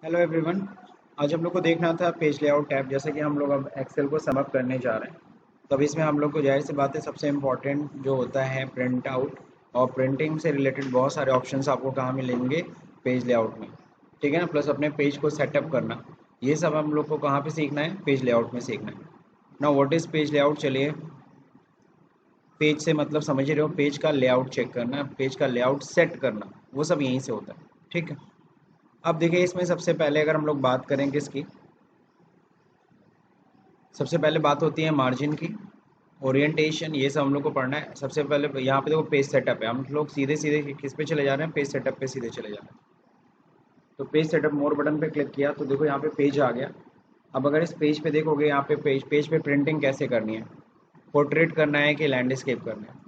Hello everyone. आज हम लोग को देखना था पेज लेआउट टैब। जैसे कि हम लोग अब एक्सेल को समअप करने जा रहे हैं, तो अब इसमें हम लोग को जाहिर सी बात है सबसे इम्पोर्टेंट जो होता है प्रिंट आउट, और प्रिंटिंग से रिलेटेड बहुत सारे ऑप्शंस आपको कहाँ मिलेंगे, पेज लेआउट में। ठीक है ना, प्लस अपने पेज को सेटअप करना, ये सब हम लोग को कहाँ पे सीखना है, पेज लेआउट में सीखना है ना। What is page layout? चलिए, पेज से मतलब समझ ही रहे हो, पेज का लेआउट चेक करना, पेज का लेआउट सेट करना, वो सब यहीं से होता है। ठीक है, अब देखिए इसमें सबसे पहले अगर हम लोग बात करें किसकी, सबसे पहले बात होती है मार्जिन की, ओरिएंटेशन, ये सब हम लोग को पढ़ना है। सबसे पहले यहाँ पे देखो पेज सेटअप है, हम लोग सीधे सीधे किस पे चले जा रहे हैं, पेज सेटअप पे सीधे चले जा रहे हैं। तो पेज सेटअप मोर बटन पे क्लिक किया तो देखो यहाँ पे पेज आ गया। अब अगर इस पेज पे देखोगे, यहाँ पे पेज पे प्रिंटिंग कैसे करनी है, पोर्ट्रेट करना है कि लैंडस्केप करना है।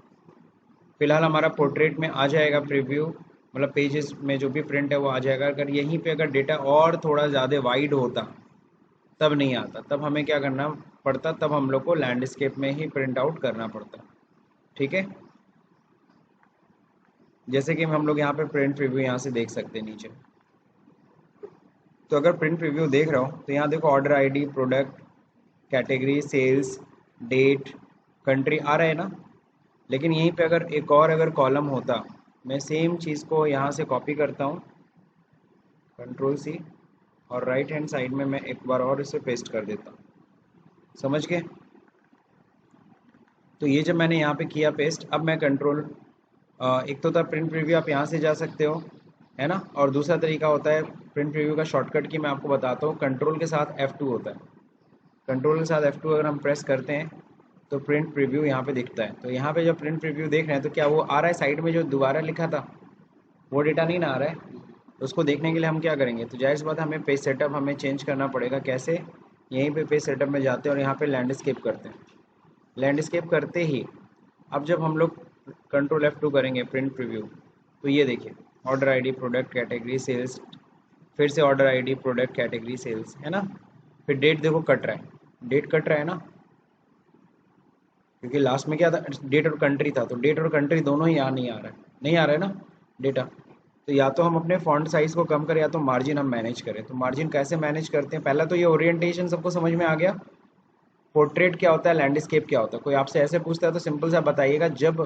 फिलहाल हमारा पोर्ट्रेट में आ जाएगा प्रीव्यू, मतलब पेजेस में जो भी प्रिंट है वो आ जाएगा। अगर यहीं पे अगर डेटा और थोड़ा ज़्यादा वाइड होता तब नहीं आता, तब हमें क्या करना पड़ता, तब हम लोग को लैंडस्केप में ही प्रिंट आउट करना पड़ता। ठीक है, जैसे कि हम लोग यहाँ पे प्रिंट प्रीव्यू यहाँ से देख सकते हैं नीचे। तो अगर प्रिंट प्रीव्यू देख रहा हूँ तो यहाँ देखो order ID, product, category, sales, date, country आ रहा है ना। लेकिन यहीं पे अगर एक और अगर कॉलम होता, मैं सेम चीज़ को यहाँ से कॉपी करता हूँ, कंट्रोल सी, और राइट हैंड साइड में मैं एक बार और इसे पेस्ट कर देता हूँ। समझ गए? तो ये जब मैंने यहाँ पे किया पेस्ट, अब मैं कंट्रोल, एक तो था प्रिंट प्रीव्यू, आप यहाँ से जा सकते हो, है ना। और दूसरा तरीका होता है प्रिंट प्रीव्यू का शॉर्टकट की मैं आपको बताता हूँ, कंट्रोल के साथ F2 होता है। कंट्रोल के साथ F2 अगर हम प्रेस करते हैं तो प्रिंट प्रीव्यू यहाँ पे दिखता है। तो यहाँ पे जब प्रिंट प्रीव्यू देख रहे हैं तो क्या वो आ रहा है, साइड में जो दोबारा लिखा था वो डेटा नहीं ना आ रहा है। तो उसको देखने के लिए हम क्या करेंगे, तो जाहिर सी बात है हमें पेज सेटअप हमें चेंज करना पड़ेगा। कैसे? यहीं पे पेज सेटअप में जाते हैं और यहाँ पे लैंडस्केप करते हैं। लैंडस्केप करते ही अब जब हम लोग कंट्रोल F2 करेंगे प्रिंट प्रीव्यू, तो ये देखिए order ID, product, category, sales, फिर से order ID, product, category, sales, है ना। फिर डेट देखो कट रहा है, डेट कट रहा है ना, क्योंकि लास्ट में क्या था, डेट और कंट्री था, तो डेट और कंट्री दोनों ही यहाँ नहीं आ रहा है, नहीं आ रहा है ना डेटा। तो या तो हम अपने फॉन्ट साइज को कम करें या तो मार्जिन हम मैनेज करें। तो मार्जिन कैसे मैनेज करते हैं, पहला तो ये ओरिएंटेशन सबको समझ में आ गया, पोर्ट्रेट क्या होता है, लैंडस्केप क्या होता है। कोई आपसे ऐसे पूछता है तो सिंपल सा बताइएगा, जब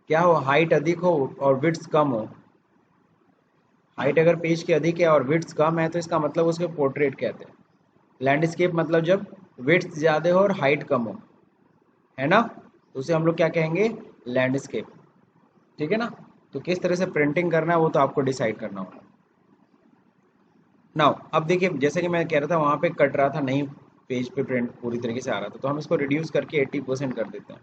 क्या हो, हाइट अधिक हो और विड्थ कम हो। हाइट अगर पेज की अधिक है और विड्थ कम है तो इसका मतलब उसको पोर्ट्रेट कहते हैं। लैंडस्केप मतलब जब विड्थ ज़्यादा हो और हाइट कम हो, है ना, तो उसे हम लोग क्या कहेंगे, लैंडस्केप। ठीक है ना। तो किस तरह से प्रिंटिंग करना है वो तो आपको डिसाइड करना होगा। नाउ अब देखिए, जैसे कि मैं कह रहा था वहाँ पे कट रहा था, नहीं पेज पे प्रिंट पूरी तरीके से आ रहा था, तो हम इसको रिड्यूस करके 80% कर देते हैं।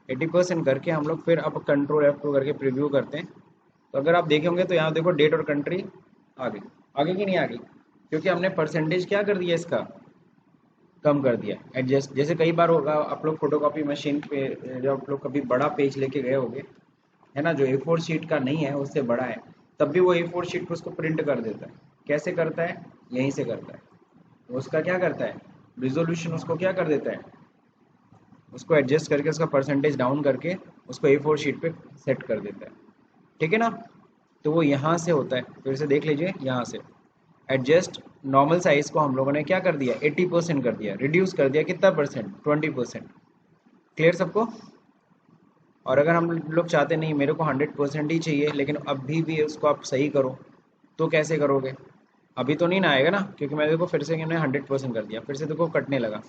80% करके हम लोग फिर अब कंट्रोल F2 करके प्रीव्यू करते हैं। तो अगर आप देखेंगे तो यहाँ देखो डेट और कंट्री आ गई, आगे की नहीं आ गई, क्योंकि हमने परसेंटेज क्या कर दिया, इसका कम कर दिया, एडजस्ट। जैसे कई बार होगा आप लोग फोटोकॉपी मशीन पे जब आप लोग कभी बड़ा पेज लेके गए होंगे, है ना, जो A4 शीट का नहीं है उससे बड़ा है, तब भी वो A4 शीट पर उसको प्रिंट कर देता है। कैसे करता है, यहीं से करता है। वो उसका क्या करता है, रिजोल्यूशन उसको क्या कर देता है, उसको एडजस्ट करके उसका परसेंटेज डाउन करके उसको A4 शीट पे सेट कर देता है। ठीक है ना। तो वो यहाँ से होता है, फिर से देख लीजिए, यहाँ से एडजस्ट नॉर्मल साइज को हम लोगों ने क्या कर दिया, 80% कर दिया, रिड्यूस कर दिया कितना परसेंट, 20%। क्लियर सबको? और अगर हम लोग चाहते नहीं मेरे को 100% ही चाहिए लेकिन अभी भी उसको आप सही करो, तो कैसे करोगे? अभी तो नहीं ना आएगा ना, क्योंकि मैं देखो फिर से मैंने 100% कर दिया, फिर से देखो कटने लगा।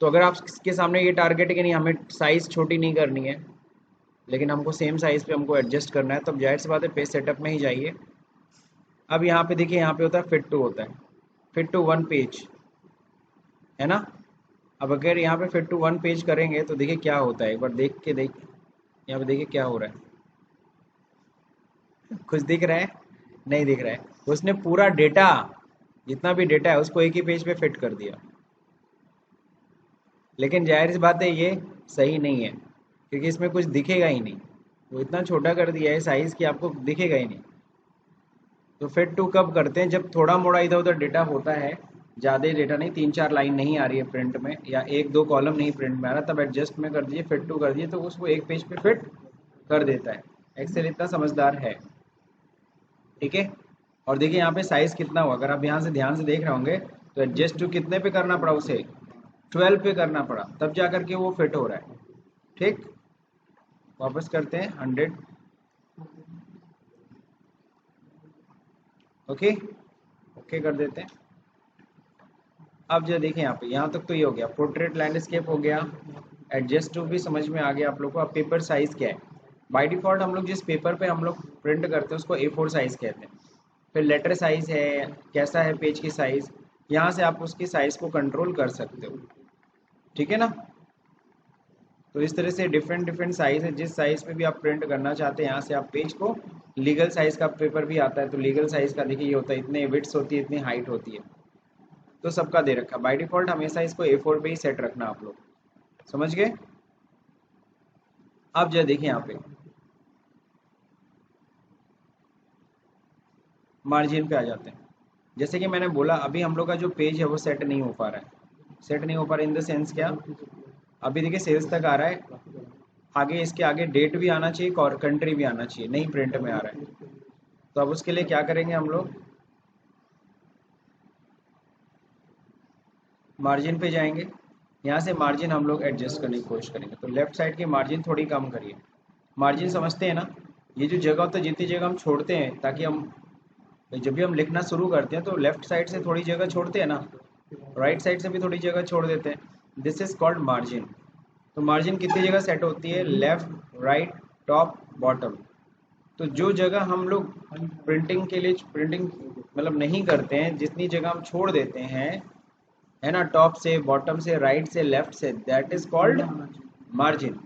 तो अगर आप इसके सामने ये टारगेट है कि नहीं हमें साइज़ छोटी नहीं करनी है, लेकिन हमको सेम साइज़ पे हमको एडजस्ट करना है, तब जाहिर सी बात है पेज सेटअप में ही जाइए। अब यहाँ पे देखिए, यहाँ पे होता है फिट टू, होता है फिट टू वन पेज, है ना। अब अगर यहाँ पे फिट टू वन पेज करेंगे तो देखिए क्या होता है, एक बार देख के देख, यहाँ पे देखिए क्या हो रहा है, कुछ दिख रहा है? नहीं दिख रहा है। उसने पूरा डेटा, जितना भी डेटा है उसको एक ही पेज पे फिट कर दिया। लेकिन जाहिर सी बात है ये सही नहीं है, क्योंकि इसमें कुछ दिखेगा ही नहीं। वो इतना छोटा कर दिया है साइज़ कि आपको दिखेगा ही नहीं। तो फिट टू कब करते हैं, जब थोड़ा मोड़ा इधर उधर डेटा होता है, ज़्यादा डेटा नहीं, 3-4 लाइन नहीं आ रही है प्रिंट में, या 1-2 कॉलम नहीं प्रिंट में आ रहा, तब एडजस्ट में कर दीजिए, फिट टू कर दीजिए, तो उसको एक पेज पे फिट कर देता है। एक्सेल इतना समझदार है। ठीक है। और देखिए यहाँ पे साइज कितना हुआ, अगर आप यहाँ से ध्यान से देख रहे होंगे तो एडजस्ट टू कितने पे करना पड़ा उसे, 12 पे करना पड़ा, तब जा करके वो फिट हो रहा है। ठीक, वापस करते हैं 100। ओके, ओके कर देते हैं। अब जो देखें यहाँ पे, यहाँ तक तो ये हो गया, पोर्ट्रेट लैंडस्केप हो गया, एडजस्ट टू भी समझ में आ गया आप लोग को। अब पेपर साइज क्या है, बाय डिफॉल्ट हम लोग जिस पेपर पे हम लोग प्रिंट करते हैं उसको A4 साइज कहते हैं। फिर लेटर साइज है, कैसा है पेज की साइज, यहाँ से आप उसकी साइज को कंट्रोल कर सकते हो। ठीक है ना। तो इस तरह से डिफरेंट डिफरेंट साइज है, जिस साइज पे भी आप प्रिंट करना चाहते हैं यहाँ से आप पेज को, लीगल साइज का पेपर भी आता है, तो लीगल साइज का देखिए ये होता है, इतने विड्थ होती है, इतनी हाइट होती है, तो सबका दे रखा। बाय डिफॉल्ट हमेशा इसको A4 पे ही सेट रखना आप लोग, समझ गए। अब जो देखिए यहाँ पे मार्जिन पे आ जाते हैं। जैसे कि मैंने बोला अभी हम लोग का जो पेज है वो सेट नहीं हो पा रहा है, सेट नहीं हो पा रहा इन द सेंस क्या, अभी देखिए सेल्स तक आ रहा है, आगे इसके आगे डेट भी आना चाहिए और कंट्री भी आना चाहिए, नहीं प्रिंट में आ रहा है। तो अब उसके लिए क्या करेंगे हम लोग, मार्जिन पे जाएंगे, यहाँ से मार्जिन हम लोग एडजस्ट करने की कोशिश करेंगे। तो लेफ्ट साइड की मार्जिन थोड़ी कम करिए, मार्जिन समझते हैं ना, ये जो जगह होता है जितनी जगह हम छोड़ते हैं, ताकि हम जब भी हम लिखना शुरू करते हैं तो लेफ्ट साइड से थोड़ी जगह छोड़ते हैं ना, राइट साइड से भी थोड़ी जगह छोड़ देते हैं, दिस इज कॉल्ड मार्जिन। तो मार्जिन कितनी जगह सेट होती है, लेफ्ट राइट टॉप बॉटम। तो जो जगह हम लोग प्रिंटिंग के लिए प्रिंटिंग मतलब नहीं करते हैं, जितनी जगह हम छोड़ देते हैं, है ना, टॉप से बॉटम से राइट से लेफ्ट से, दैट इज कॉल्ड मार्जिन,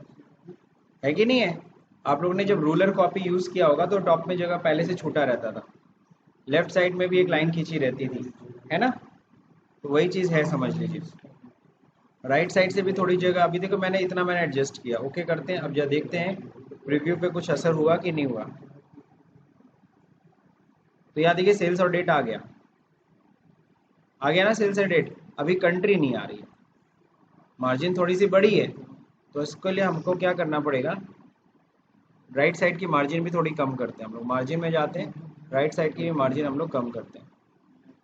है कि नहीं है। आप लोगों ने जब रूलर कॉपी यूज किया होगा तो टॉप में जगह पहले से छूटा रहता था, लेफ्ट साइड में भी एक लाइन खींची रहती थी, है ना। तो वही चीज है, समझ लीजिए। राइट साइड से भी थोड़ी जगह, अभी देखो मैंने एडजस्ट किया, ओके करते हैं। अब जब देखते हैं प्रीव्यू पे कुछ असर हुआ कि नहीं हुआ, तो यहाँ देखिए सेल्स और डेट आ गया ना, सेल्स और डेट। अभी कंट्री नहीं आ रही है, मार्जिन थोड़ी सी बड़ी है, तो इसके लिए हमको क्या करना पड़ेगा, राइट साइड की मार्जिन भी थोड़ी कम करते हैं हम लोग, मार्जिन में जाते हैं, राइट साइड की भी मार्जिन हम लोग कम करते हैं।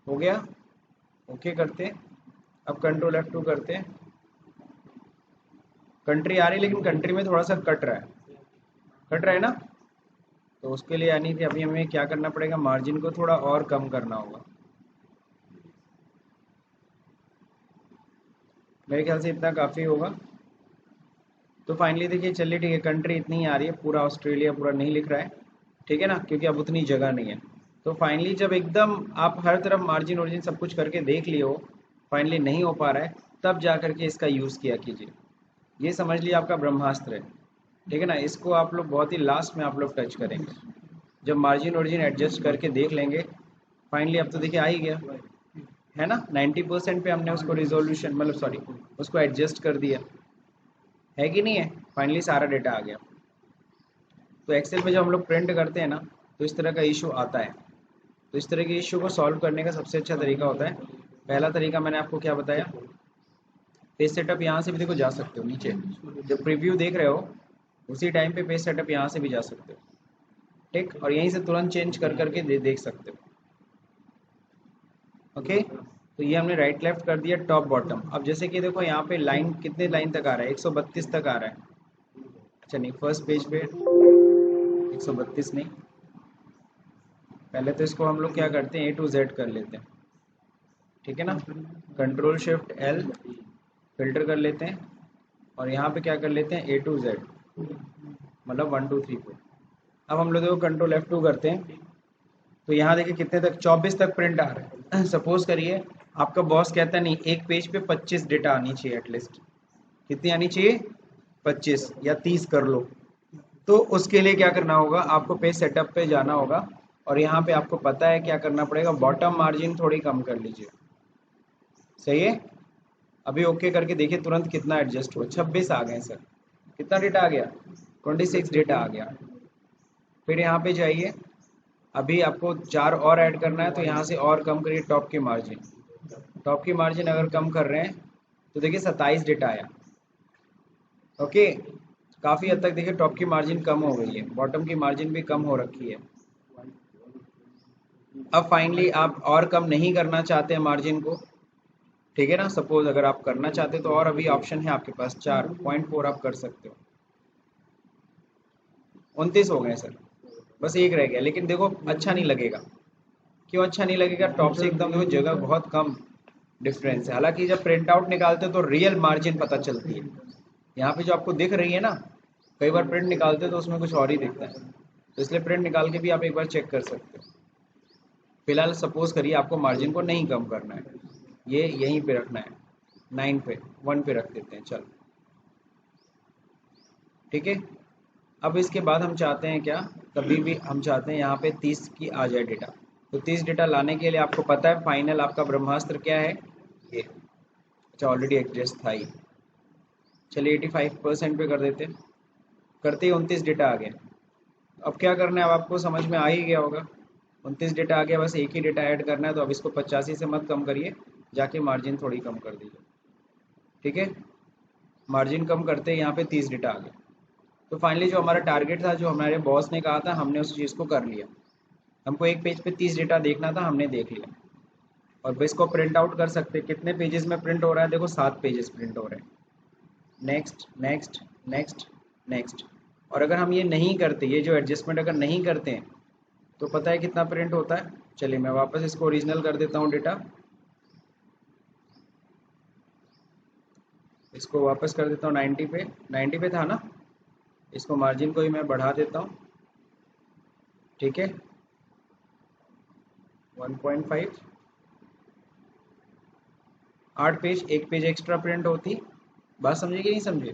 हो गया, ओके करते हैं। अब कंट्रोल F2 करते हैं, कंट्री आ रही है लेकिन कंट्री में थोड़ा सा कट रहा है, कट रहा है ना। तो उसके लिए यानी कि अभी हमें क्या करना पड़ेगा, मार्जिन को थोड़ा और कम करना होगा, मेरे ख्याल से इतना काफ़ी होगा। तो फाइनली देखिए, चलिए ठीक है, कंट्री इतनी आ रही है, पूरा ऑस्ट्रेलिया पूरा नहीं लिख रहा है, ठीक है ना, क्योंकि अब उतनी जगह नहीं है। तो फाइनली जब एकदम आप हर तरफ मार्जिन वार्जिन सब कुछ करके देख लिए हो, फाइनली नहीं हो पा रहा है, तब जा करके इसका यूज़ किया कीजिए। ये समझ लिया आपका ब्रह्मास्त्र है, ठीक है ना। इसको आप लोग बहुत ही लास्ट में आप लोग टच करेंगे, जब मार्जिन वार्जिन एडजस्ट करके देख लेंगे। फाइनली अब तो देखिए आ ही गया, है ना, 90% पे हमने उसको रिजोल्यूशन मतलब सॉरी उसको एडजस्ट कर दिया, है कि नहीं है। फाइनली सारा डेटा आ गया। तो एक्सेल में जब हम लोग प्रिंट करते हैं ना, तो इस तरह का इशू आता है। तो इस तरह के इशू को सॉल्व करने का सबसे अच्छा तरीका होता है, पहला तरीका मैंने आपको क्या बताया, पेज सेटअप यहाँ से भी देखो जा सकते हो नीचे, जब प्रीव्यू देख रहे हो उसी टाइम पे पेज सेटअप यहाँ से भी जा सकते हो, ठीक, और यहीं से तुरंत चेंज कर करके देख सकते हो। ओके, तो ये हमने राइट लेफ्ट कर दिया, टॉप बॉटम। अब जैसे कि देखो यहाँ पे लाइन कितने लाइन तक आ रहा है, 132 तक आ रहा है। अच्छा नहीं, फर्स्ट पेज पे 132 नहीं, पहले तो इसको हम लोग क्या करते हैं, A to Z कर लेते हैं, ठीक है ना, कंट्रोल शिफ्ट L फिल्टर कर लेते हैं, और यहाँ पे क्या कर लेते हैं A to Z, मतलब 1 2 3 4। अब हम लोग देखो कंट्रोल F2 करते हैं, तो यहाँ देखिए कितने तक, 24 तक प्रिंट आ रहा है। सपोज करिए आपका बॉस कहता है नहीं, एक पेज पे 25 डेटा आनी चाहिए एटलीस्ट, कितनी आनी चाहिए, 25 या 30 कर लो। तो उसके लिए क्या करना होगा, आपको पेज सेटअप पे जाना होगा, और यहाँ पे आपको पता है क्या करना पड़ेगा, बॉटम मार्जिन थोड़ी कम कर लीजिए, सही है। अभी ओके करके देखिए तुरंत कितना एडजस्ट हुआ, 26 आ गए सर, कितना डेटा आ गया, 26 डेटा आ गया। फिर यहाँ पे जाइए, अभी आपको 4 और ऐड करना है, तो यहाँ से और कम करिए टॉप की मार्जिन, टॉप की मार्जिन अगर कम कर रहे हैं तो देखिए 27 डेटा आया। ओके, काफ़ी हद तक देखिए टॉप की मार्जिन कम हो गई है, बॉटम की मार्जिन भी कम हो रखी है। अब फाइनली आप और कम नहीं करना चाहते हैं मार्जिन को, ठीक है ना। सपोज अगर आप करना चाहते हो तो और अभी ऑप्शन है आपके पास 4.4 आप कर सकते हो। 29 हो गए सर, बस एक रह गया, लेकिन देखो अच्छा नहीं लगेगा। क्यों अच्छा नहीं लगेगा? टॉप से एकदम देखो जगह बहुत कम डिफरेंस है। हालांकि जब प्रिंट आउट निकालते हो तो रियल मार्जिन पता चलती है। यहाँ पे जो आपको दिख रही है ना, कई बार प्रिंट निकालते हो तो उसमें कुछ और ही दिखता है, तो इसलिए प्रिंट निकाल के भी आप एक बार चेक कर सकते हो। फिलहाल सपोज करिए आपको मार्जिन को नहीं कम करना है, ये यहीं पे रखना है, 9 पे 1 पे रख देते हैं, चलो ठीक है। अब इसके बाद हम चाहते हैं क्या, कभी भी हम चाहते हैं यहाँ पे 30 की आ जाए डेटा। तो 30 डेटा लाने के लिए आपको पता है फाइनल आपका ब्रह्मास्त्र क्या है, ये। अच्छा ऑलरेडी एडजस्ट था ही, चलिए 85% पे कर देते हैं। करते ही 29 डेटा आ गया। अब क्या करना है, अब आपको समझ में आ ही गया होगा। 29 डेटा आ गया, बस एक ही डेटा ऐड करना है। तो अब इसको 85 से मत कम करिए, जाके मार्जिन थोड़ी कम कर दीजिए, ठीक है। मार्जिन कम करते ही यहाँ पे 30 डेटा आ गया। तो फाइनली जो हमारा टारगेट था, जो हमारे बॉस ने कहा था, हमने उस चीज़ को कर लिया। हमको एक पेज पे 30 डेटा देखना था, हमने देख लिया। और अब इसको प्रिंट आउट कर सकते हैं। कितने पेजेस में प्रिंट हो रहा है, देखो 7 पेजेस प्रिंट हो रहे हैं। Next next next next. और अगर हम ये नहीं करते, ये जो एडजस्टमेंट अगर नहीं करते हैं, तो पता है कितना प्रिंट होता है। चलिए मैं वापस इसको ओरिजिनल कर देता हूँ डेटा, इसको वापस कर देता हूँ 90 पे। 90 पे था ना, इसको मार्जिन को ही मैं बढ़ा देता हूँ, ठीक है 1.5। 8 पेज, एक पेज एक्स्ट्रा प्रिंट होती। बात समझे कि नहीं समझे?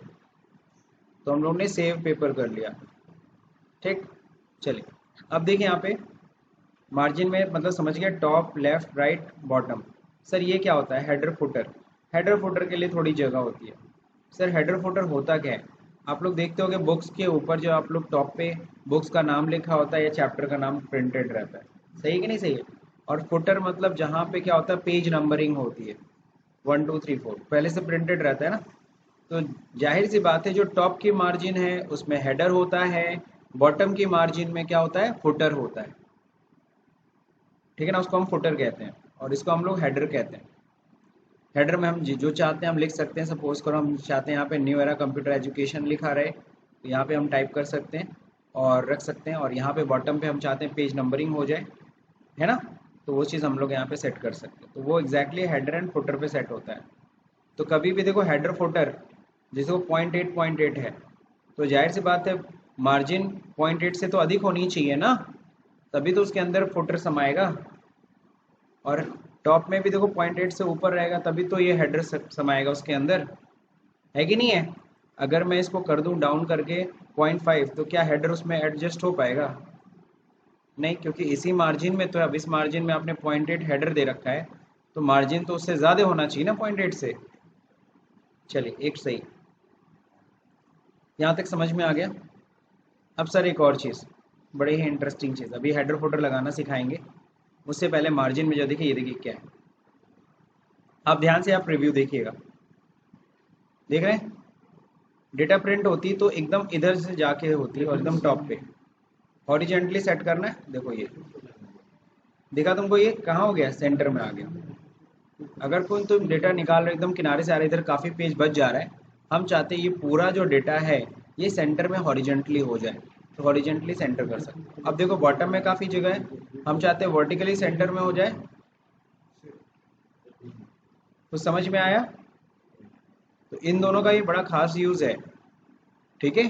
तो हम लोग ने सेव पेपर कर लिया, ठीक। चलिए अब देखिए यहाँ पे मार्जिन में मतलब समझ गया, top left right bottom. Sir ये क्या होता है, हेडर फुटर। हेडर फुटर के लिए थोड़ी जगह होती है। सर हेडर फुटर होता क्या है, आप लोग देखते हो कि बुक्स के ऊपर जो आप लोग टॉप पे बुक्स का नाम लिखा होता है या चैप्टर का नाम प्रिंटेड रहता है, सही है कि नहीं सही है। और फुटर मतलब जहाँ पे क्या होता है, पेज नंबरिंग होती है, 1 2 3 4 पहले से प्रिंटेड रहता है ना। तो जाहिर सी बात है, जो टॉप की मार्जिन है उसमें हेडर होता है, बॉटम की मार्जिन में क्या होता है, फुटर होता है, ठीक है ना। उसको हम फुटर कहते हैं और इसको हम लोग हेडर कहते हैं। हेडर में हम जो चाहते हैं हम लिख सकते हैं। सपोज करो हम चाहते हैं यहाँ पे न्यू एरा कंप्यूटर एजुकेशन लिखा रहे, तो यहाँ पे हम टाइप कर सकते हैं और रख सकते हैं। और यहाँ पे बॉटम पे हम चाहते हैं पेज नंबरिंग हो जाए, है ना। तो वो चीज़ हम लोग यहाँ पे सेट कर सकते हैं। तो वो एग्जैक्टली हेडर एंड फुटर पे सेट होता है। तो कभी भी देखो हेडर फुटर जैसे वो 0.8 है, तो जाहिर सी बात है मार्जिन 0.8 से तो अधिक होनी चाहिए ना, तभी तो उसके अंदर फुटर समाएगा। और टॉप में भी देखो 0.8 से ऊपर रहेगा, तभी तो ये हेडर समाएगा उसके अंदर, है कि नहीं है। अगर मैं इसको कर दूं डाउन करके 0.5, तो क्या हेडर उसमें एडजस्ट हो पाएगा? नहीं, क्योंकि इसी मार्जिन में तो, अब इस मार्जिन में आपने 0.8 हेडर दे रखा है, तो मार्जिन तो उससे ज़्यादा होना चाहिए ना 0.8 से। चलिए एक सही, यहाँ तक समझ में आ गया। अब सर एक और चीज़, बड़ी ही इंटरेस्टिंग चीज़, अभी हेडर फोल्डर लगाना सिखाएंगे, उससे पहले मार्जिन में जो देखिए, ये देखिए क्या है। आप ध्यान से आप रिव्यू देखिएगा, देख रहे हैं डेटा प्रिंट होती तो एकदम इधर से जाके होती है और एकदम टॉप पे हॉरिजेंटली सेट करना है। देखो ये दिखा तुमको, ये कहाँ हो गया, सेंटर में आ गया। अगर कोई तुम डेटा निकाल रहे हो एकदम किनारे से आ रहा है, इधर काफ़ी पेज बच जा रहा है, हम चाहते हैं ये पूरा जो डेटा है ये सेंटर में हॉरिजेंटली हो जाए, तो हॉरिजेंटली सेंटर कर सकते हैं। अब देखो बॉटम में काफ़ी जगह है, हम चाहते हैं वर्टिकली सेंटर में हो जाए। तो समझ में आया, तो इन दोनों का ये बड़ा खास यूज़ है, ठीक है।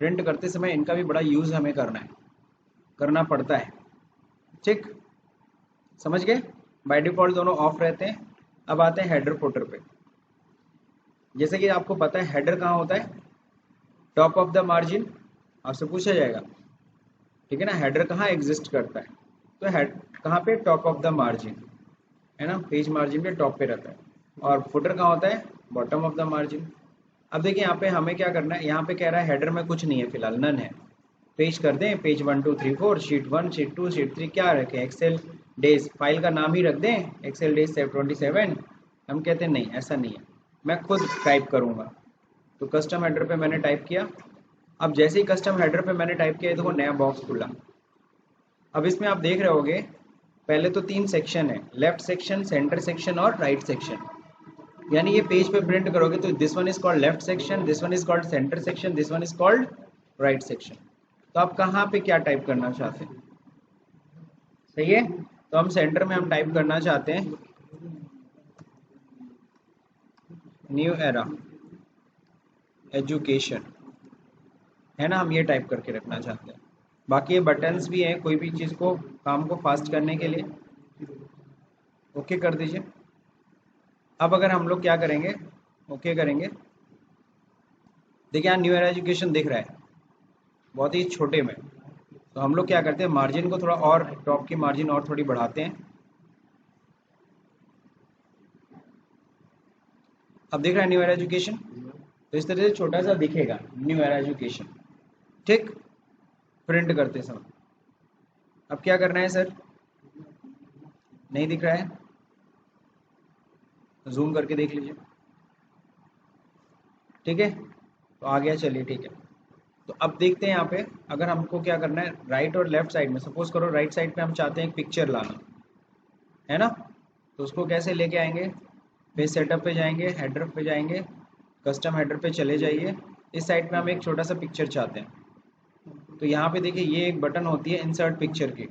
प्रिंट करते समय इनका भी बड़ा यूज़ हमें करना है, करना पड़ता है, ठीक। समझ गए, बाय डिफ़ॉल्ट दोनों ऑफ रहते हैं। अब आते हैं हेडर फुटर पे। जैसे कि आपको पता है हेडर कहाँ होता है, टॉप ऑफ द मार्जिन, आपसे पूछा जाएगा, ठीक है ना। हेडर कहाँ एग्जिस्ट करता है, तो हेड कहाँ पे, टॉप ऑफ द मार्जिन, है ना, पेज मार्जिन के टॉप पे रहता है। और फुटर कहाँ होता है, बॉटम ऑफ द मार्जिन। अब देखिए यहाँ पे हमें क्या करना है, यहाँ पे कह रहा है हेडर में कुछ नहीं है फिलहाल, नन है। पेज कर दें, पेज 1 2 3 4, शीट 1 शीट 2 शीट 3, क्या रखें, एक्सेल डेज, फाइल का नाम ही रख दें एक्सेल डेज 27। हम कहते हैं नहीं, ऐसा नहीं है, मैं खुद टाइप करूँगा। तो कस्टम हेडर पे मैंने टाइप किया। अब जैसे ही कस्टम हेडर पे मैंने टाइप किया, देखो नया बॉक्स खुला। अब इसमें आप देख रहे होगे पहले तो 3 सेक्शन है, लेफ्ट सेक्शन, सेंटर सेक्शन और राइट सेक्शन। यानी ये पेज पे प्रिंट करोगे तो this one is called left section, this one is called centre section, this one is called right section. तो आप कहाँ पे क्या टाइप करना चाहते हैं? सही है, तो हम सेंटर में हम टाइप करना चाहते हैं न्यू एरा एजुकेशन, है ना, हम ये टाइप करके रखना चाहते हैं। बाकी ये बटन्स भी हैं कोई भी चीज़ को, काम को फास्ट करने के लिए। ओके कर दीजिए। अब अगर हम लोग क्या करेंगे, ओके करेंगे, देखिए यहाँ न्यू एरा एजुकेशन दिख रहा है बहुत ही छोटे में। तो हम लोग क्या करते हैं, मार्जिन को थोड़ा और, टॉप की मार्जिन और थोड़ी बढ़ाते हैं। अब दिख रहा है न्यू एरा एजुकेशन, तो इस तरह से छोटा सा दिखेगा न्यू एरा एजुकेशन। ठीक, प्रिंट करते समय अब क्या करना है सर, नहीं दिख रहा है, जूम करके देख लीजिए। ठीक है, तो आ गया, चलिए ठीक है। तो अब देखते हैं यहाँ पे, अगर हमको क्या करना है, राइट और लेफ्ट साइड में, सपोज करो राइट साइड पे हम चाहते हैं एक पिक्चर लाना, है ना, तो उसको कैसे लेके आएंगे, पेज सेटअप पे जाएंगे, हेडर पे जाएंगे, कस्टम हेडर पे चले जाइए। इस साइड पे हम एक छोटा सा पिक्चर चाहते हैं, तो यहाँ पे देखिए ये एक बटन होती है इंसर्ट पिक्चर की।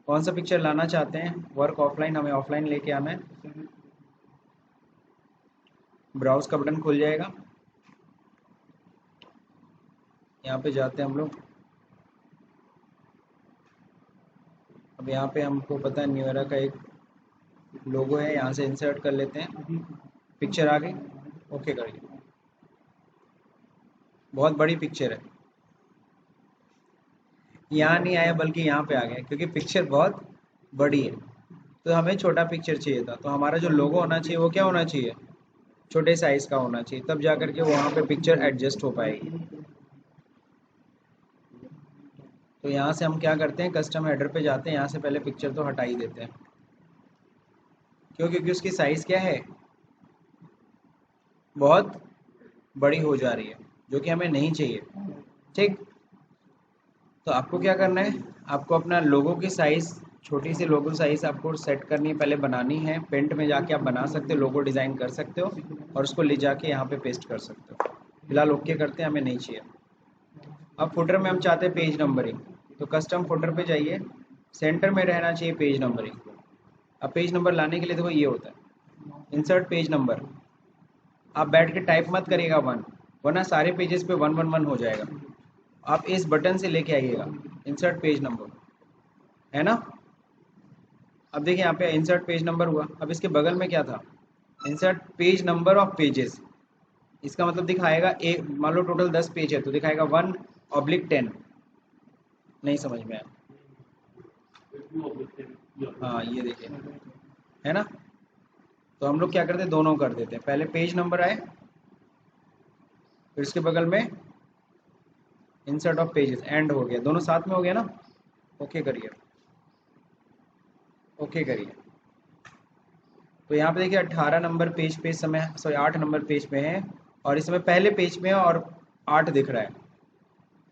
कौन सा पिक्चर लाना चाहते हैं, वर्क ऑफलाइन, हमें ऑफलाइन लेके आना है। ब्राउज का बटन खुल जाएगा, यहाँ पे जाते हैं हम लोग। अब यहाँ पे हमको पता है न्यू एरा का एक लोगो है, यहाँ से इंसर्ट कर लेते हैं, पिक्चर आ गई, ओके करिए। बहुत बड़ी पिक्चर है, यहाँ नहीं आया बल्कि यहाँ पे आ गया, क्योंकि पिक्चर बहुत बड़ी है। तो हमें छोटा पिक्चर चाहिए था, तो हमारा जो लोगो होना चाहिए वो क्या होना चाहिए, छोटे साइज का होना चाहिए, तब जा करके वहाँ पे पिक्चर एडजस्ट हो पाएगी। तो यहाँ से हम क्या करते हैं, कस्टम हेडर पे जाते हैं, यहाँ से पहले पिक्चर तो हटा ही देते हैं। क्यों, क्योंकि उसकी साइज़ क्या है, बहुत बड़ी हो जा रही है, जो कि हमें नहीं चाहिए। ठीक, तो आपको क्या करना है, आपको अपना लोगो की साइज़, छोटी सी लोगो साइज़ आपको सेट करनी है, पहले बनानी है। पेंट में जाके आप बना सकते हो, लोगो डिज़ाइन कर सकते हो और उसको ले जाके यहाँ पे पेस्ट कर सकते हो। फिलहाल ओके करते हैं, हमें नहीं चाहिए। अब फुटर में हम चाहते हैं पेज नंबरिंग, तो कस्टम फुटर पे जाइए, सेंटर में रहना चाहिए पेज नंबरिंग। अब पेज नंबर लाने के लिए देखो ये होता है इंसर्ट पेज नंबर। आप बैठ के टाइप मत करिएगा वन, वरना सारे पेजेस पे 111 हो जाएगा। आप इस बटन से लेके आइएगा इंसर्ट पेज नंबर, है ना। अब देखिए यहाँ पे इंसर्ट पेज नंबर हुआ, अब इसके बगल में क्या था, insert page number of pages. इसका मतलब दिखाएगा एक, मान लो टोटल 10 पेज है तो दिखाएगा 1/10। नहीं समझ में आया, हाँ ये देखिए, है ना। तो हम लोग क्या करते हैं, दोनों कर देते हैं, पहले पेज नंबर आए, फिर उसके बगल में इंसर्ट ऑफ पेजेस, एंड हो गया, दोनों साथ में हो गया ना। ओके करिए, ओके करिए। तो यहाँ पे देखिए 18 नंबर पेज पे इस समय, सॉरी 8 नंबर पेज पे है, और इस समय पहले पेज में है और 8 दिख रहा है।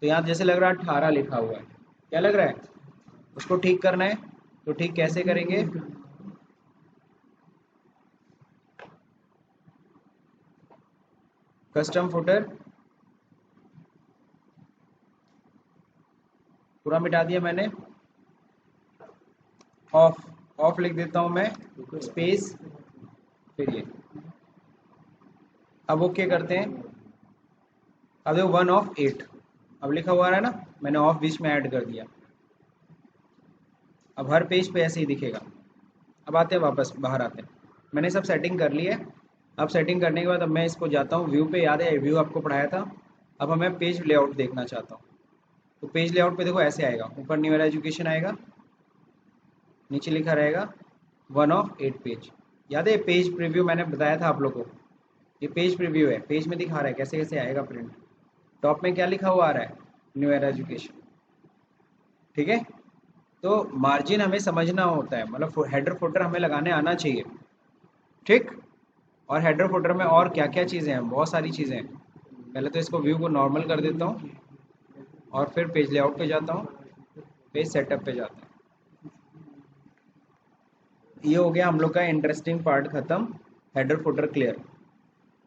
तो यहाँ जैसे लग रहा है 18 लिखा हुआ है, क्या लग रहा है, उसको ठीक करना है। तो ठीक कैसे करेंगे, कस्टम फुटर पूरा मिटा दिया मैंने, ऑफ, ऑफ लिख देता हूँ मैं, स्पेस, फिर ये। अब ओके करते हैं। अब देखो 1/8 अब लिखा हुआ है ना, मैंने ऑफ बीच में ऐड कर दिया। अब हर पेज पे ऐसे ही दिखेगा। अब आते हैं वापस, बाहर आते हैं, मैंने सब सेटिंग कर ली है। अब सेटिंग करने के बाद अब मैं इसको जाता हूँ व्यू पे, याद है व्यू आपको पढ़ाया था। अब हमें पेज लेआउट देखना चाहता हूँ, तो पेज लेआउट पे देखो ऐसे आएगा, ऊपर न्यू एरा एजुकेशन आएगा, नीचे लिखा रहेगा 1/8 पेज। याद है पेज प्रीव्यू मैंने बताया था आप लोगों को, ये पेज प्रीव्यू है, पेज में दिखा रहा है कैसे कैसे आएगा प्रिंट। टॉप में क्या लिखा हुआ आ रहा है, न्यू एरा एजुकेशन। ठीक है, तो मार्जिन हमें समझना होता है, मतलब हेडर फुटर हमें लगाने आना चाहिए। ठीक, और हेडर फुटर में और क्या क्या चीज़ें हैं, बहुत सारी चीज़ें हैं। पहले तो इसको व्यू को नॉर्मल कर देता हूँ और फिर पेज लेआउट पे जाता हूँ, पेज सेटअप पे जाता हूँ। ये हो गया हम लोग का इंटरेस्टिंग पार्ट खत्म, header footer clear.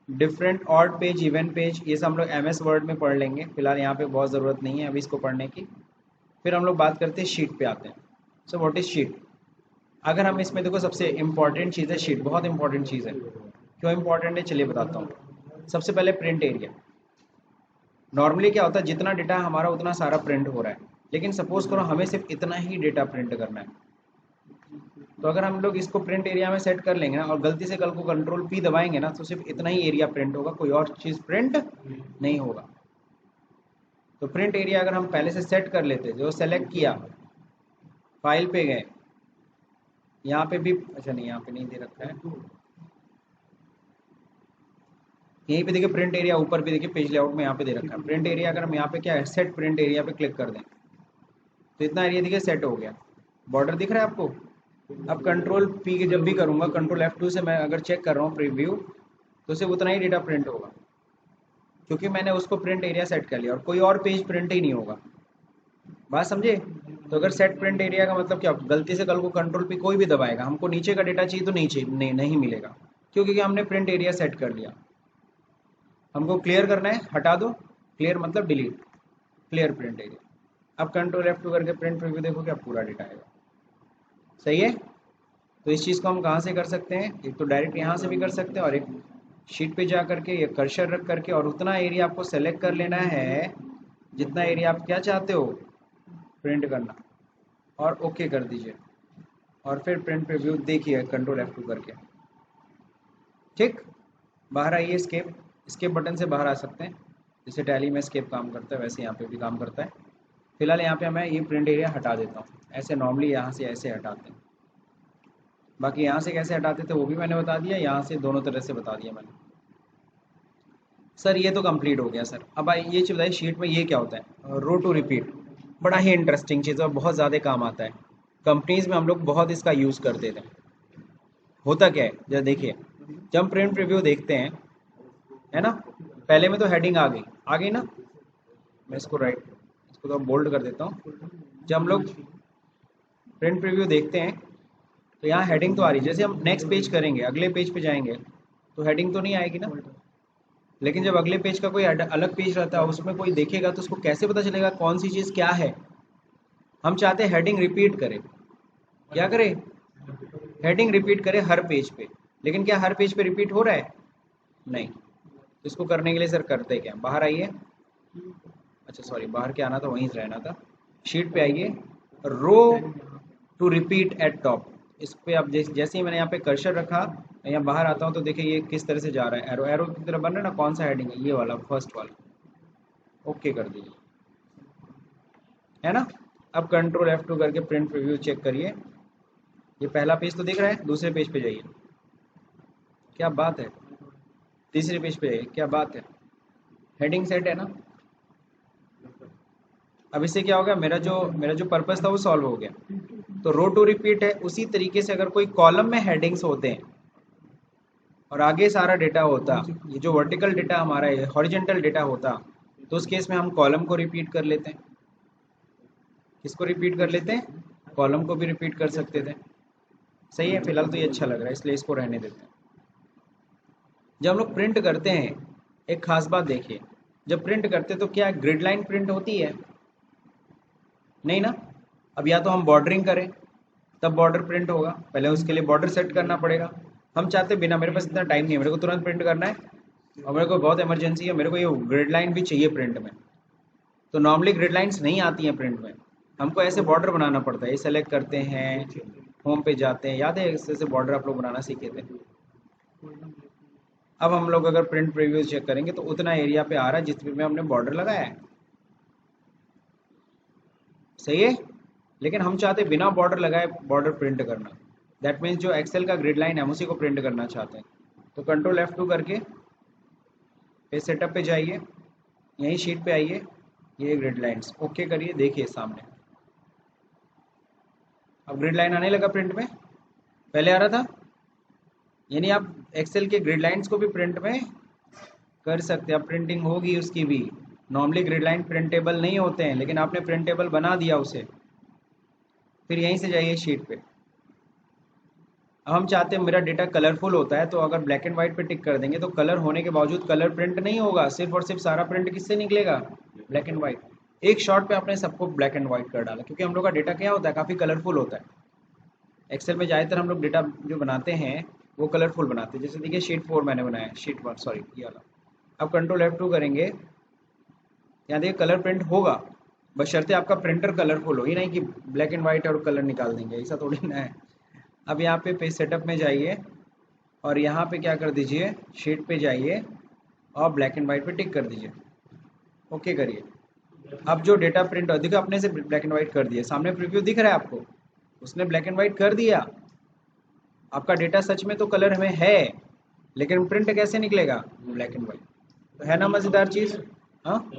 Different odd page, even page, ये सब हम लोग एमएस वर्ड में पढ़ लेंगे, फिलहाल यहाँ पे बहुत ज़रूरत नहीं है अभी इसको पढ़ने की। फिर हम लोग बात करते हैं शीट पे आते हैं। So what is sheet? अगर हम इसमें देखो, सबसे इंपॉर्टेंट चीज़ है शीट, बहुत इंपॉर्टेंट चीज़ है। क्यों इंपॉर्टेंट है चलिए बताता हूँ। सबसे पहले प्रिंट एरिया। नॉर्मली क्या होता है, जितना डेटा हमारा उतना सारा प्रिंट हो रहा है, लेकिन सपोज करो हमें सिर्फ इतना ही डेटा प्रिंट करना है। तो अगर हम लोग इसको प्रिंट एरिया में सेट कर लेंगे ना, और गलती से कल को कंट्रोल पी दबाएंगे ना, तो सिर्फ इतना ही एरिया प्रिंट होगा, कोई और चीज़ प्रिंट नहीं होगा। तो प्रिंट एरिया अगर हम पहले से सेट कर लेते, जो सेलेक्ट किया, फाइल पे गए, यहाँ पे भी, अच्छा नहीं यहाँ पे नहीं दे रखा है, यहीं पे देखिए प्रिंट एरिया, ऊपर भी देखिए पेज लेआउट में यहाँ पे दे रखा है प्रिंट एरिया। अगर हम यहाँ पे क्या है, सेट प्रिंट एरिया पे क्लिक कर दें, तो इतना एरिया देखिए सेट हो गया। बॉर्डर दिख रहा है आपको? अब कंट्रोल पी के जब भी करूँगा, कंट्रोल F2 से मैं अगर चेक कर रहा हूँ प्रीव्यू, तो सिर्फ उतना ही डेटा प्रिंट होगा, क्योंकि मैंने उसको प्रिंट एरिया सेट कर लिया, और कोई और पेज प्रिंट ही नहीं होगा। बात समझे? तो अगर सेट प्रिंट एरिया का मतलब क्या, गलती से कल को कंट्रोल पे कोई भी दबाएगा, हमको नीचे का डेटा चाहिए तो नीचे नहीं मिलेगा, क्योंकि हमने प्रिंट एरिया सेट कर लिया। हमको क्लियर करना है, हटा दो, क्लियर मतलब डिलीट, क्लियर प्रिंट एरिया। अब कंट्रोल F2 करके प्रिंट प्रीव्यू देखो, क्या पूरा डेटा आएगा। सही है? तो इस चीज़ को हम कहाँ से कर सकते हैं, एक तो डायरेक्ट यहाँ से भी कर सकते हैं, और एक शीट पे जा करके ये कर्सर रख करके, और उतना एरिया आपको सेलेक्ट कर लेना है जितना एरिया आप क्या चाहते हो प्रिंट करना, और ओके कर दीजिए, और फिर प्रिंट प्रीव्यू देखिए कंट्रोल F2 करके। ठीक, बाहर आइए, स्केप बटन से बाहर आ सकते हैं, जैसे टैली में स्केप काम करता है वैसे यहाँ पे भी काम करता है। फिलहाल यहाँ पे मैं ये प्रिंट एरिया हटा देता हूँ, ऐसे नॉर्मली यहाँ से ऐसे हटाते हैं, बाकी यहाँ से कैसे हटाते थे वो भी मैंने बता दिया, यहाँ से दोनों तरह से बता दिया मैंने। सर ये तो कंप्लीट हो गया सर। अब ये चीज़ बताइए, शीट में ये क्या होता है, रो टू रिपीट। बड़ा ही इंटरेस्टिंग चीज़ है और बहुत ज़्यादा काम आता है, कंपनीज में हम लोग बहुत इसका यूज़ करते थे। होता क्या है, जब देखिए, जब हम प्रिंट प्रीव्यू देखते हैं, है ना, पहले में तो हेडिंग आ गई ना, मैं इसको तो बोल्ड कर देता हूँ। जब हम लोग प्रिंट प्रीव्यू देखते हैं, तो यहाँ हेडिंग तो आ रही है, जैसे हम नेक्स्ट पेज करेंगे, अगले पेज पे जाएंगे, तो हेडिंग तो नहीं आएगी ना। लेकिन जब अगले पेज का कोई अलग पेज रहता है, उसमें कोई देखेगा, तो उसको कैसे पता चलेगा कौन सी चीज़ क्या है। हम चाहते हैं हेडिंग रिपीट करें, क्या करें, हेडिंग रिपीट करें हर पेज पे, लेकिन क्या हर पेज पे रिपीट हो रहा है? नहीं। इसको करने के लिए सर करते क्या, बाहर आइए, अच्छा सॉरी बाहर क्या आना था, वहीं से रहना था, शीट पे आइए, रो टू रिपीट एट टॉप, इस पे आप जैसे ही मैंने यहाँ पे कर्सर रखा, यहाँ बाहर आता हूँ, तो देखिए ये किस तरह से जा रहा है, एरो एरो की तरह बन रहा है ना, कौन सा हेडिंग है, ये वाला फर्स्ट वाला, ओके कर दीजिए, है ना। अब कंट्रोल F2 करके प्रिंट प्रीव्यू चेक करिए, ये पहला पेज तो दिख रहा है, दूसरे पेज पे जाइए, क्या बात है, तीसरे पेज पे जाइए, क्या बात है, हेडिंग सेट है ना। अब इससे क्या होगा, मेरा जो पर्पस था वो सॉल्व हो गया। तो रो टू रिपीट है, उसी तरीके से अगर कोई कॉलम में हेडिंग्स होते हैं और आगे सारा डेटा होता, ये जो वर्टिकल डेटा हमारा है, हॉरिजेंटल डेटा होता, तो उस केस में हम कॉलम को रिपीट कर लेते हैं। किसको रिपीट कर लेते हैं? कॉलम को भी रिपीट कर सकते थे। सही है, फिलहाल तो ये अच्छा लग रहा है, इसलिए इसको रहने देते हैं। जब हम लोग प्रिंट करते हैं, एक खास बात देखिए, जब प्रिंट करते हैं तो क्या ग्रिड लाइन प्रिंट होती है? नहीं ना। अब या तो हम बॉर्डरिंग करें, तब बॉर्डर प्रिंट होगा, पहले उसके लिए बॉर्डर सेट करना पड़ेगा। हम चाहते बिना, मेरे पास इतना टाइम नहीं है, मेरे को तुरंत प्रिंट करना है और मेरे को बहुत इमरजेंसी है, मेरे को ये ग्रिड लाइन भी चाहिए प्रिंट में, तो नॉर्मली ग्रिड लाइन्स नहीं आती हैं प्रिंट में, हमको ऐसे बॉर्डर बनाना पड़ता है। ये सेलेक्ट करते हैं, होम पे जाते हैं, याद है ऐसे बॉर्डर आप लोग बनाना सीखे थे। अब हम लोग अगर प्रिंट प्रीव्यू चेक करेंगे, तो उतना एरिया पे आ रहा है जिसमें हमने बॉर्डर लगाया है। सही है, लेकिन हम चाहते बिना बॉर्डर लगाए बॉर्डर प्रिंट करना, दैट मीन्स जो एक्सेल का ग्रिड लाइन है उसी को प्रिंट करना चाहते हैं। तो कंट्रोल F2 करके पेज सेटअप पे जाइए, यहीं शीट पे आइए, ये ग्रिड लाइन्स ओके करिए, देखिए सामने अब ग्रिड लाइन आने लगा प्रिंट में, पहले आ रहा था। यानी आप एक्सेल के ग्रिड लाइन्स को भी प्रिंट में कर सकते हैं, अब प्रिंटिंग होगी उसकी भी। नॉर्मली ग्रिड लाइन प्रिंटेबल नहीं होते हैं, लेकिन आपने प्रिंटेबल बना दिया उसे। फिर यहीं से जाइए शीट पे, अब हम चाहते हैं मेरा डेटा कलरफुल होता है, तो अगर ब्लैक एंड व्हाइट पे टिक कर देंगे तो कलर होने के बावजूद कलर प्रिंट नहीं होगा, सिर्फ और सिर्फ सारा प्रिंट किससे निकलेगा, ब्लैक एंड व्हाइट। एक शॉट पे आपने सबको ब्लैक एंड व्हाइट कर डाला, क्योंकि हम लोग का डेटा क्या होता है, काफ़ी कलरफुल होता है। एक्सेल में ज़्यादातर हम लोग डेटा जो बनाते हैं वो कलरफुल बनाते हैं। जैसे देखिए शीट 4 मैंने बनाया, शीट 1 सॉरी ये वाला। अब कंट्रोल F2 करेंगे, यहाँ देखिए कलर प्रिंट होगा, बशर्ते आपका प्रिंटर कलरफुल हो, ये नहीं कि ब्लैक एंड व्हाइट और कलर निकाल देंगे, ऐसा थोड़ी ना है। अब यहाँ पे पेज सेटअप में जाइए और यहाँ पे क्या कर दीजिए, शीट पे जाइए और ब्लैक एंड व्हाइट पे टिक कर दीजिए, ओके करिए। अब जो डेटा प्रिंट हो, देखो अपने से ब्लैक एंड व्हाइट कर दिया, सामने प्रीव्यू दिख रहा है आपको, उसने ब्लैक एंड व्हाइट कर दिया। आपका डेटा सच में तो कलर में है, लेकिन प्रिंट कैसे निकलेगा, ब्लैक एंड व्हाइट। तो है ना मज़ेदार चीज़। हाँ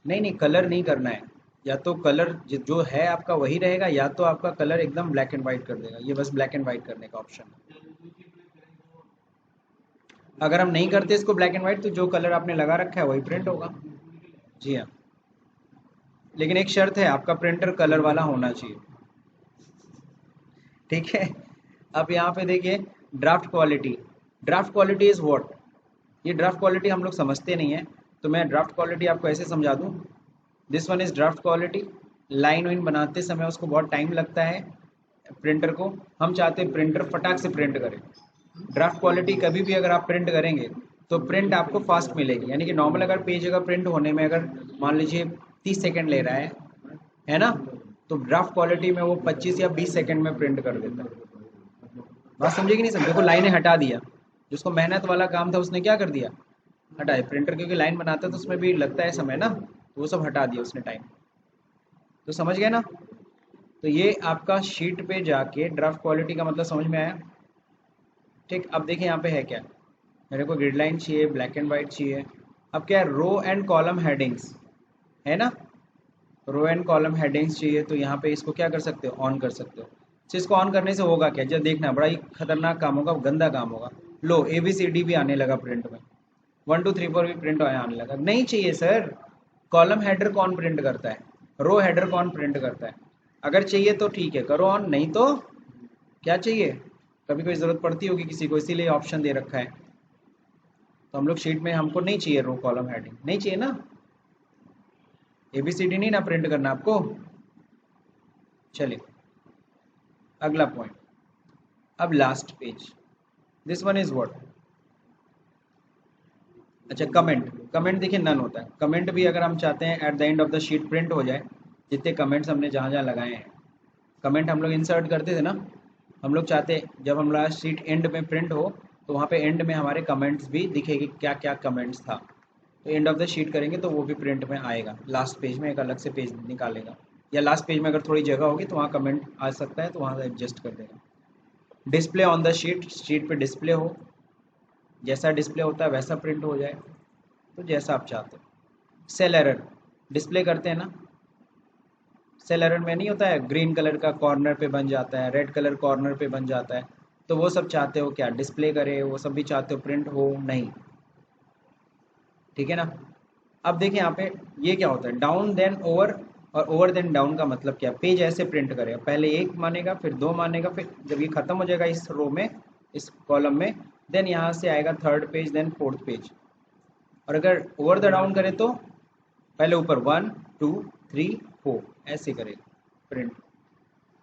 नहीं नहीं, कलर नहीं करना है, या तो कलर जो है आपका वही रहेगा, या तो आपका कलर एकदम ब्लैक एंड व्हाइट कर देगा, ये बस ब्लैक एंड व्हाइट करने का ऑप्शन है। अगर हम नहीं करते इसको ब्लैक एंड व्हाइट, तो जो कलर आपने लगा रखा है वही प्रिंट होगा। जी हाँ, लेकिन एक शर्त है, आपका प्रिंटर कलर वाला होना चाहिए, ठीक है। अब यहाँ पे देखिए draft quality, draft quality is what, ये ड्राफ्ट क्वालिटी हम लोग समझते नहीं है, तो मैं ड्राफ्ट क्वालिटी आपको ऐसे समझा दूँ। This one is draft quality. Line wine बनाते समय उसको बहुत टाइम लगता है प्रिंटर को, हम चाहते हैं प्रिंटर फटाक से प्रिंट करे। ड्राफ्ट क्वालिटी कभी भी अगर आप प्रिंट करेंगे तो प्रिंट आपको फास्ट मिलेगी, यानी कि नॉर्मल अगर पेज अगर प्रिंट होने में अगर मान लीजिए 30 सेकेंड ले रहा है ना, तो ड्राफ्ट क्वालिटी में वो 25 या 20 सेकेंड में प्रिंट कर देता है। बात समझे कि नहीं समझे, देखो लाइनें हटा दिया, जिसको मेहनत वाला काम था उसने क्या कर दिया, हटाए। प्रिंटर क्योंकि लाइन बनाता है तो उसमें भी लगता है समय ना, तो वो सब हटा दिया उसने टाइम। तो समझ गए ना, तो ये आपका शीट पे जाके ड्राफ्ट क्वालिटी का मतलब समझ में आया। ठीक, अब देखिए यहाँ पे है क्या, मेरे को ग्रिड लाइन चाहिए, ब्लैक एंड वाइट चाहिए। अब क्या है, रो एंड कॉलम हेडिंग्स है ना, रो एंड कॉलम हेडिंग्स चाहिए, तो यहाँ पे इसको क्या कर सकते हो, ऑन कर सकते हो। तो इसको ऑन करने से होगा क्या, जब देखना बड़ा ही खतरनाक काम होगा, गंदा काम होगा। लो ABCD भी आने लगा प्रिंट में, 1 2 3 4 भी प्रिंट आने लगा। नहीं चाहिए सर, कॉलम हेडर कौन प्रिंट करता है, रो हेडर कौन प्रिंट करता है। अगर चाहिए तो ठीक है करो ऑन, नहीं तो क्या चाहिए, कभी कोई ज़रूरत पड़ती होगी किसी को, इसीलिए ऑप्शन दे रखा है। तो हम लोग शीट में हमको नहीं चाहिए रो कॉलम हेडिंग, नहीं चाहिए ना, ABCD नहीं ना प्रिंट करना आपको। चलिए अगला पॉइंट, अब last page, this one is what, अच्छा कमेंट। कमेंट देखिए नन होता है, कमेंट भी अगर हम चाहते हैं at the end of the sheet print हो जाए, जितने कमेंट्स हमने जहाँ जहाँ लगाए हैं, कमेंट हम लोग इंसर्ट करते थे ना, हम लोग चाहते जब हमारा शीट एंड में प्रिंट हो तो वहाँ पे एंड में हमारे कमेंट्स भी दिखेगी, क्या क्या कमेंट्स था। तो एंड ऑफ द शीट करेंगे तो वो भी प्रिंट में आएगा, लास्ट पेज में एक अलग से पेज निकालेगा, या लास्ट पेज में अगर थोड़ी जगह होगी तो वहाँ कमेंट आ सकता है, तो वहाँ से एडजस्ट कर देगा। Display on the sheet, sheet पे डिस्प्ले हो, जैसा डिस्प्ले होता है वैसा प्रिंट हो जाए, तो जैसा आप चाहते हो। सेल एरर डिस्प्ले करते हैं ना, सेल एरर में नहीं होता है ग्रीन कलर का कॉर्नर पे बन जाता है, रेड कलर कॉर्नर पे बन जाता है, तो वो सब चाहते हो क्या, डिस्प्ले करे, वो सब भी चाहते हो प्रिंट हो, नहीं, ठीक है ना। अब देखिए यहाँ पे ये क्या होता है, डाउन देन ओवर, और ओवर देन डाउन का मतलब क्या, पेज ऐसे प्रिंट करेगा, पहले एक मानेगा फिर दो मानेगा, फिर जब ये खत्म हो जाएगा इस रो में, इस कॉलम में, देन यहाँ से आएगा third page, then fourth page. और अगर ओवर द डाउन करे तो पहले ऊपर 1 2 3 4 ऐसे करेगा प्रिंट।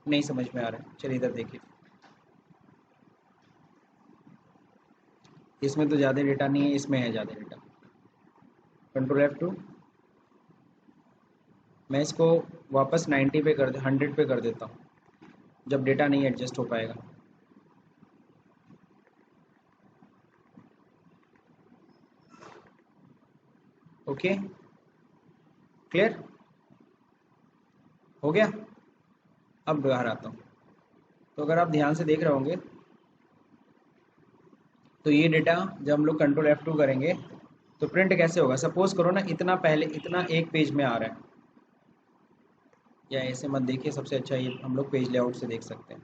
नहीं समझ में आ रहा है, चलिए इधर देखिए, इसमें तो ज़्यादा डेटा नहीं है, इसमें है ज़्यादा डेटा। कंट्रोल F2, मैं इसको वापस 90 पे 100 पे कर देता हूँ, जब डेटा नहीं एडजस्ट हो पाएगा। ओके क्लियर हो गया। अब बाहर आता हूँ, तो अगर आप ध्यान से देख रहे होंगे तो ये डेटा जब हम लोग कंट्रोल F2 करेंगे तो प्रिंट कैसे होगा, सपोज करो ना इतना पहले इतना एक पेज में आ रहा है, या ऐसे मत देखिए, सबसे अच्छा ये हम लोग पेज लेआउट से देख सकते हैं।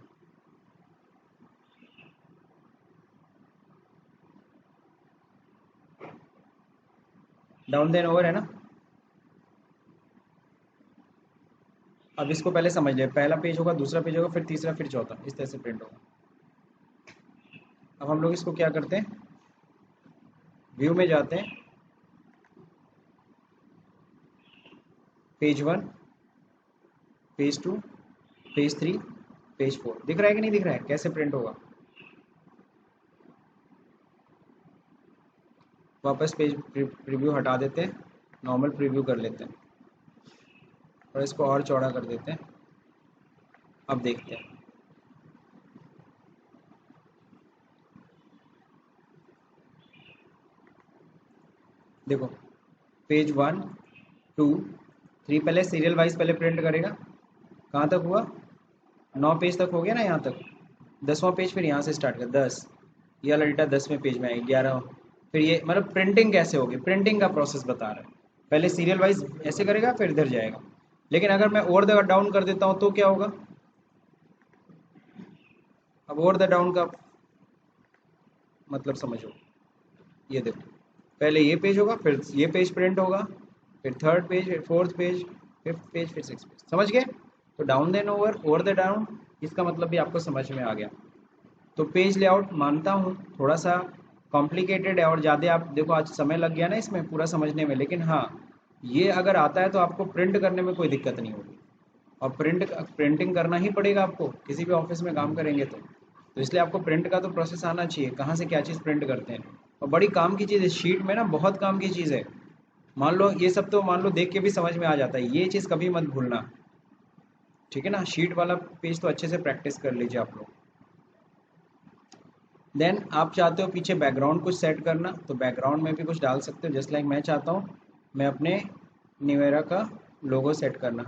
डाउन देन ओवर है ना, अब इसको पहले समझ ले, पहला पेज होगा, दूसरा पेज होगा, फिर तीसरा, फिर चौथा, इस तरह से प्रिंट होगा। अब हम लोग इसको क्या करते हैं, व्यू में जाते हैं, पेज 1, पेज 2, पेज 3, पेज 4, दिख रहा है कि नहीं दिख रहा है कैसे प्रिंट होगा। वापस पेज प्रीव्यू हटा देते हैं, नॉर्मल प्रीव्यू कर लेते हैं और इसको और चौड़ा कर देते हैं। अब देखते हैं, देखो पेज 1, 2, 3 पहले सीरियल वाइज पहले प्रिंट करेगा। कहाँ तक हुआ, 9 पेज तक हो गया ना यहाँ तक। 10वां पेज फिर यहाँ से स्टार्ट कर 10, ये वाला डेटा 10वें पेज में आएगी, 11, फिर ये मतलब प्रिंटिंग कैसे होगी, प्रिंटिंग का प्रोसेस बता रहा है। पहले सीरियल वाइज ऐसे करेगा, फिर इधर जाएगा। लेकिन अगर मैं ओवर द डाउन कर देता हूँ तो क्या होगा, अब ओवर द डाउन का मतलब समझो, ये देखो पहले ये पेज होगा, फिर ये पेज प्रिंट होगा, फिर थर्ड पेज, फिर फोर्थ पेज, फिफ्थ पेज, फिर सिक्स पेज, समझ गए। तो down then over, over the down, इसका मतलब भी आपको समझ में आ गया। तो पेज लेआउट मानता हूँ थोड़ा सा कॉम्प्लिकेटेड है और ज़्यादा, आप देखो आज समय लग गया ना इसमें पूरा समझने में, लेकिन हाँ ये अगर आता है तो आपको प्रिंट करने में कोई दिक्कत नहीं होगी। और प्रिंटिंग करना ही पड़ेगा आपको, किसी भी ऑफिस में काम करेंगे तो इसलिए आपको प्रिंट का तो प्रोसेस आना चाहिए, कहाँ से क्या चीज़ प्रिंट करते हैं। और बड़ी काम की चीज़ है, शीट में ना बहुत काम की चीज़ है। मान लो ये सब तो मान लो देख के भी समझ में आ जाता है, ये चीज़ कभी मत भूलना, ठीक है ना। शीट वाला पेज तो अच्छे से प्रैक्टिस कर लीजिए आप लोग। देन आप चाहते हो पीछे बैकग्राउंड कुछ सेट करना, तो बैकग्राउंड में भी कुछ डाल सकते हो, जस्ट लाइक मैं चाहता हूँ मैं अपने निवेरा का लोगो सेट करना।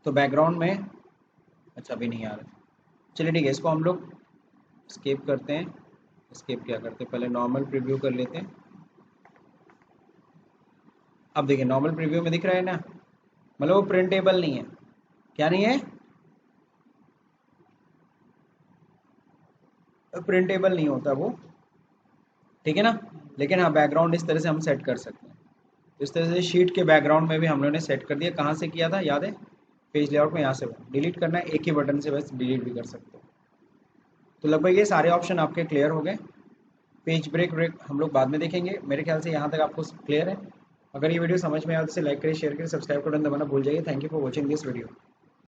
तो बैकग्राउंड में, अच्छा अभी नहीं आ रहा, चलिए ठीक है, इसको हम लोग स्केप करते हैं। स्केप क्या करते हैं, पहले नॉर्मल प्रीव्यू कर लेते हैं। अब देखिए नॉर्मल प्रीव्यू में दिख रहा है ना, मतलब वो प्रिंटेबल नहीं है, क्या नहीं है, प्रिंटेबल नहीं होता वो, ठीक है ना। लेकिन हाँ बैकग्राउंड इस तरह से हम सेट कर सकते हैं। तो इस तरह से शीट के बैकग्राउंड में भी हम लोगों ने सेट कर दिया। कहाँ से किया था याद है, पेज लेआउट में, यहाँ से डिलीट करना है, एक ही बटन से बस डिलीट भी कर सकते हो। तो लगभग ये सारे ऑप्शन आपके क्लियर हो गए। पेज ब्रेक ब्रेक हम लोग बाद में देखेंगे। मेरे ख्याल से यहाँ तक आपको क्लियर है। अगर ये वीडियो समझ में आए तो इसे लाइक करें, शेयर करें, सब्सक्राइब कर दबाना भूल जाइए। Thank you for watching this video.